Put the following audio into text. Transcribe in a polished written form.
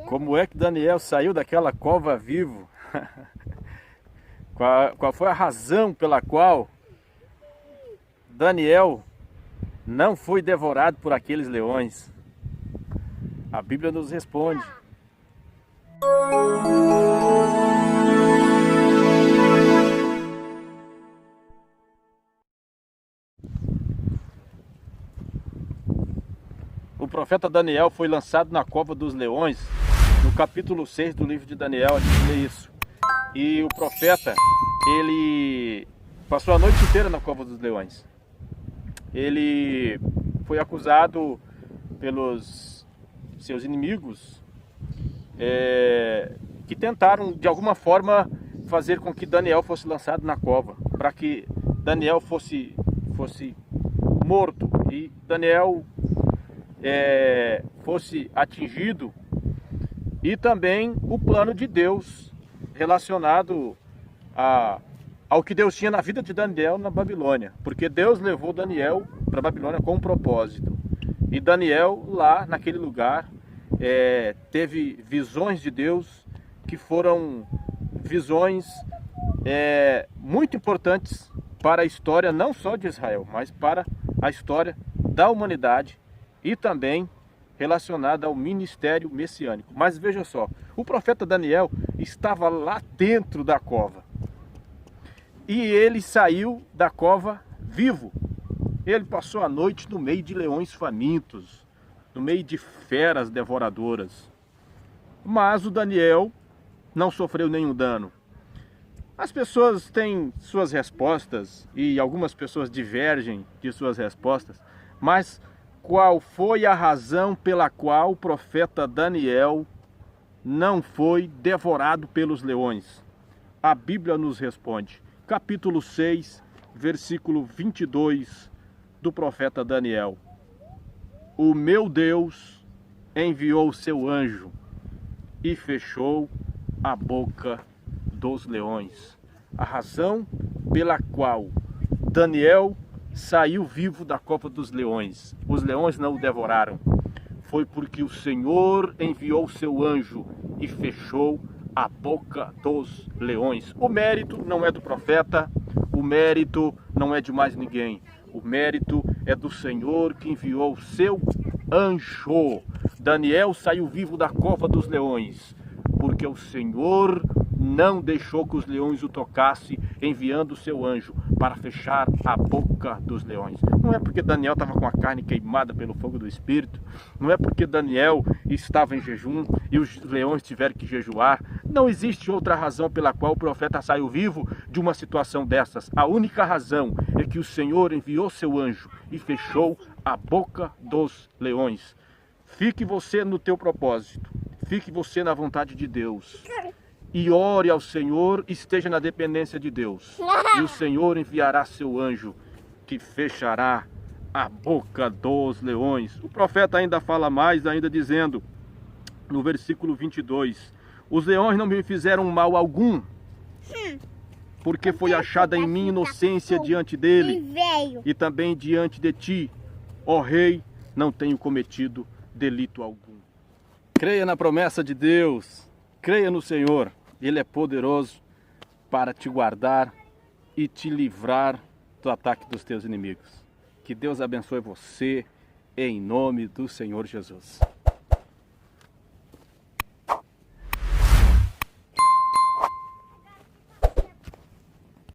Como é que Daniel saiu daquela cova vivo? Qual foi a razão pela qual Daniel não foi devorado por aqueles leões? A Bíblia nos responde. O profeta Daniel foi lançado na cova dos leões. No capítulo 6 do livro de Daniel, a gente lê isso. E o profeta, ele passou a noite inteira na cova dos leões. Ele foi acusado pelos seus inimigos, que tentaram de alguma forma fazer com que Daniel fosse lançado na cova, para que Daniel fosse morto e Daniel fosse atingido, e também o plano de Deus relacionado ao que Deus tinha na vida de Daniel na Babilônia, porque Deus levou Daniel para a Babilônia com um propósito, e Daniel lá naquele lugar teve visões de Deus que foram visões muito importantes para a história não só de Israel, mas para a história da humanidade e também relacionada ao ministério messiânico. Mas veja só, o profeta Daniel estava lá dentro da cova e ele saiu da cova vivo. Ele passou a noite no meio de leões famintos, no meio de feras devoradoras. Mas o Daniel não sofreu nenhum dano. As pessoas têm suas respostas e algumas pessoas divergem de suas respostas, mas qual foi a razão pela qual o profeta Daniel não foi devorado pelos leões? A Bíblia nos responde. Capítulo 6, versículo 22 do profeta Daniel. O meu Deus enviou o seu anjo e fechou a boca dos leões. A razão pela qual Daniel saiu vivo da cova dos leões, os leões não o devoraram, foi porque o Senhor enviou o seu anjo e fechou a boca dos leões. O mérito não é do profeta, o mérito não é de mais ninguém, o mérito é do Senhor que enviou o seu anjo. Daniel saiu vivo da cova dos leões, porque o Senhor não deixou que os leões o tocassem, enviando o seu anjo para fechar a boca dos leões. Não é porque Daniel estava com a carne queimada pelo fogo do Espírito, não é porque Daniel estava em jejum e os leões tiveram que jejuar. Não existe outra razão pela qual o profeta saiu vivo de uma situação dessas. A única razão é que o Senhor enviou seu anjo e fechou a boca dos leões. Fique você no teu propósito, fique você na vontade de Deus. E ore ao Senhor, esteja na dependência de Deus. E o Senhor enviará seu anjo, que fechará a boca dos leões. O profeta ainda fala mais, ainda dizendo, no versículo 22, os leões não me fizeram mal algum, porque foi achada em mim inocência diante dele, e também diante de ti, ó rei, não tenho cometido delito algum. Creia na promessa de Deus, creia no Senhor. Ele é poderoso para te guardar e te livrar do ataque dos teus inimigos. Que Deus abençoe você em nome do Senhor Jesus.